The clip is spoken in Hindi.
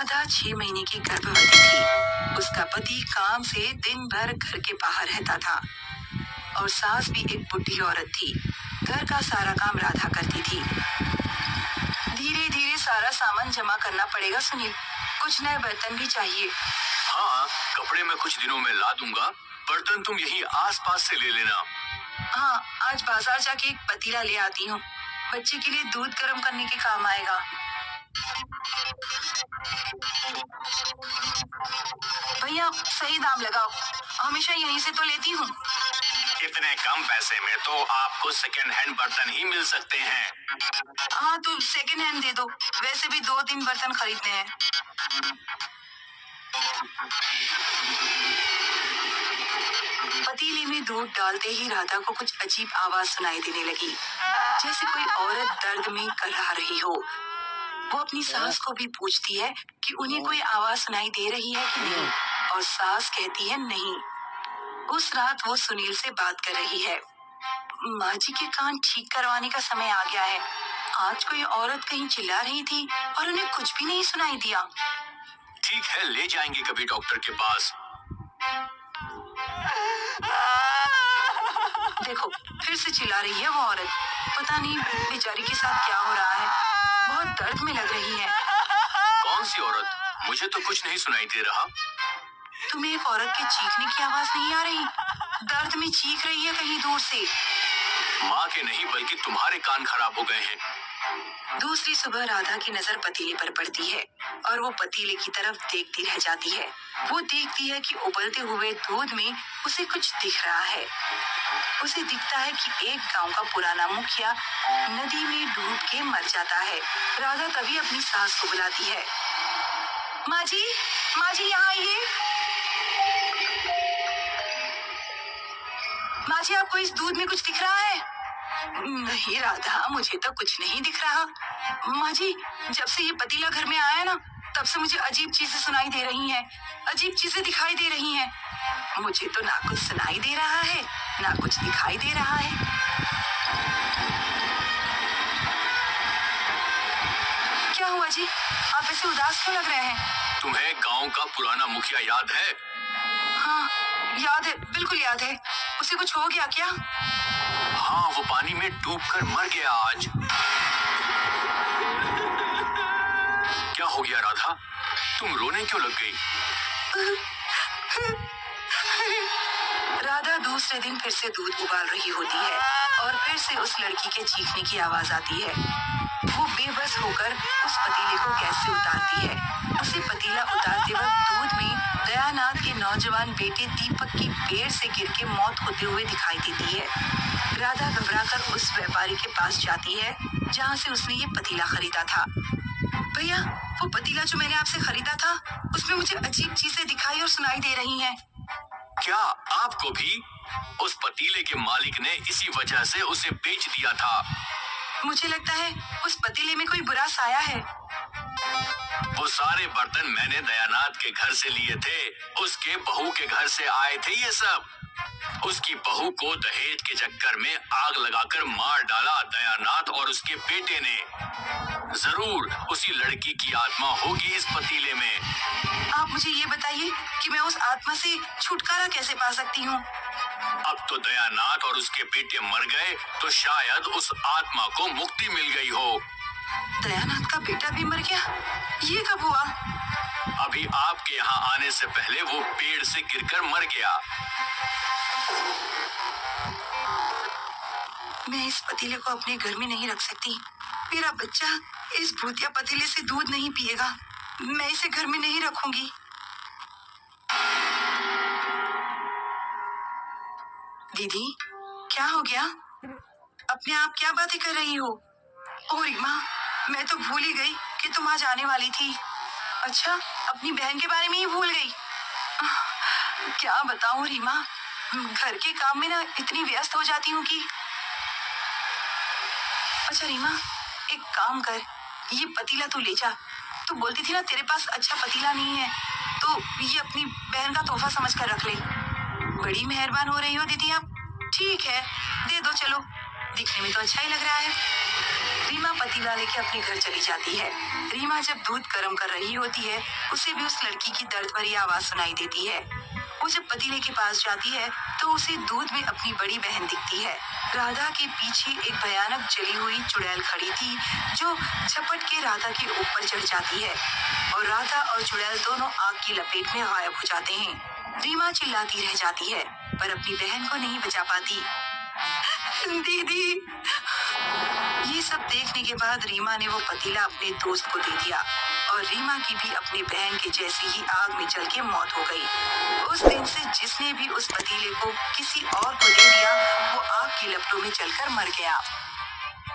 राधा 6 महीने की गर्भवती थी। उसका पति काम से दिन भर घर के बाहर रहता था और सास भी एक बुढ़ी औरत थी। घर का सारा काम राधा करती थी। धीरे धीरे सारा सामान जमा करना पड़ेगा सुनील, कुछ नए बर्तन भी चाहिए। हाँ, कपड़े मैं कुछ दिनों में ला दूंगा, बर्तन तुम यहीं आसपास से ले लेना। हाँ, आज बाजार जाके एक पतीला ले आती हूँ, बच्चे के लिए दूध गर्म करने के काम आएगा। भैया सही दाम लगाओ, हमेशा यहीं से तो लेती हूँ। इतने कम पैसे में तो आपको सेकंड हैंड बर्तन ही मिल सकते हैं। हाँ तो सेकंड हैंड दे दो, वैसे भी 2-3 बर्तन खरीदने हैं। पतीले में दूध डालते ही राधा को कुछ अजीब आवाज सुनाई देने लगी, जैसे कोई औरत दर्द में करहा रही हो। वो अपनी सास को भी पूछती है कि उन्हें कोई आवाज सुनाई दे रही है कि नहीं, और सास कहती है नहीं। उस रात वो सुनील से बात कर रही है। माँ जी के कान ठीक करवाने का समय आ गया है। आज कोई औरत कहीं चिल्ला रही थी और उन्हें कुछ भी नहीं सुनाई दिया। ठीक है, ले जाएंगे कभी डॉक्टर के पास। देखो फिर से चिल्ला रही है वो औरत। पता नहीं बेचारी के साथ क्या हो रहा है, बहुत दर्द में लग रही है। कौन सी औरत? मुझे तो कुछ नहीं सुनाई दे रहा। तुम्हें एक औरत के चीखने की आवाज नहीं आ रही? दर्द में चीख रही है कहीं दूर से। माँ के नहीं बल्कि तुम्हारे कान खराब हो गए हैं। दूसरी सुबह राधा की नजर पतीले पर पड़ती है और वो पतीले की तरफ देखती रह जाती है। वो देखती है कि उबलते हुए दूध में उसे कुछ दिख रहा है। उसे दिखता है कि एक गांव का पुराना मुखिया नदी में डूब के मर जाता है। राधा तभी अपनी सास को बुलाती है। माँ जी यहाँ आइए। माँ जी, आपको इस दूध में कुछ दिख रहा है? नहीं राधा, मुझे तो कुछ नहीं दिख रहा। माँ जी, जब से ये पतीला घर में आया ना, तब से मुझे अजीब चीजें सुनाई दे रही हैं, अजीब चीजें दिखाई दे रही हैं। मुझे तो ना कुछ सुनाई दे रहा है, ना कुछ दिखाई दे रहा है। क्या हुआ जी? आप ऐसे उदास क्यों लग रहे हैं? तुम्हें गांव का पुराना मुखिया याद है? हाँ, याद है, बिल्कुल याद है। उसे कुछ हो गया क्या? हाँ, वो पानी में डूबकर मर गया आज। क्या हो गया राधा? तुम रोने क्यों लग गई? राधा दूसरे दिन फिर से दूध उबाल रही होती है और फिर से उस लड़की के चीखने की आवाज आती है। वो बेबस होकर उस पतीले को गैस से उतारती है। उसे पतीला उतारते वक्त दूध में दयानाथ के नौजवान बेटे दीपक की पेड़ से गिर के मौत होते हुए दिखाई देती है। राधा घबराकर उस व्यापारी के पास जाती है जहाँ से उसने ये पतीला खरीदा था। भैया, वो पतीला जो मैंने आपसे खरीदा था, उसमें मुझे अजीब चीजें दिखाई और सुनाई दे रही हैं। क्या आपको भी? उस पतीले के मालिक ने इसी वजह से उसे बेच दिया था। मुझे लगता है उस पतीले में कोई बुरा साया है। वो सारे बर्तन मैंने दयानाथ के घर से लिए थे। उसके बहू के घर से आए थे ये सब। उसकी बहू को दहेज के चक्कर में आग लगाकर मार डाला दयानाथ और उसके बेटे ने। जरूर उसी लड़की की आत्मा होगी इस पतीले में। आप मुझे ये बताइए कि मैं उस आत्मा से छुटकारा कैसे पा सकती हूँ? अब तो दयानाथ और उसके बेटे मर गए, तो शायद उस आत्मा को मुक्ति मिल गई हो। दयानाथ का बेटा भी मर गया? ये कब हुआ? अभी आपके यहाँ आने से पहले वो पेड़ से गिरकर मर गया। मैं इस पतीले को अपने घर में नहीं रख सकती। मेरा बच्चा इस भूतिया पतीले से दूध नहीं पिएगा। मैं इसे घर में नहीं रखूंगी। दीदी, क्या हो गया? अपने आप क्या बातें कर रही हो? ओह रीमा, मैं तो भूल ही गई कि तुम आज आने वाली थी। अच्छा, अपनी बहन के बारे में ही भूल गई। क्या बताऊं रीमा, घर के काम में ना इतनी व्यस्त हो जाती हूँ कि। अच्छा रीमा, एक काम कर, ये पतीला तू ले जा। तू बोलती थी ना तेरे पास अच्छा पतीला नहीं है, तो ये अपनी बहन का तोहफा समझ कर रख ले। बड़ी मेहरबान हो रही हो दीदी आप। ठीक है, दे दो, चलो, दिखने में तो अच्छा ही लग रहा है। रीमा पतीला लेके अपने घर चली जाती है। रीमा जब दूध गर्म कर रही होती है, उसे भी उस लड़की की दर्द भरी आवाज सुनाई देती है। वो जब पतीले के पास जाती है तो उसे दूध में अपनी बड़ी बहन दिखती है। राधा के पीछे एक भयानक जली हुई चुड़ैल खड़ी थी जो झपट के राधा के ऊपर चढ़ जाती है और राधा और चुड़ैल दोनों आग की लपेट में गायब हो जाते हैं। रीमा चिल्लाती रह जाती है पर अपनी बहन को नहीं बचा पाती। दीदी। ये सब देखने के बाद रीमा ने वो पतीला अपने दोस्त को दे दिया और रीमा की भी अपनी बहन के जैसी ही आग में जल के मौत हो गई। उस दिन से जिसने भी उस पतीले को किसी और को दे दिया वो आग की लपटों में जलकर मर गया।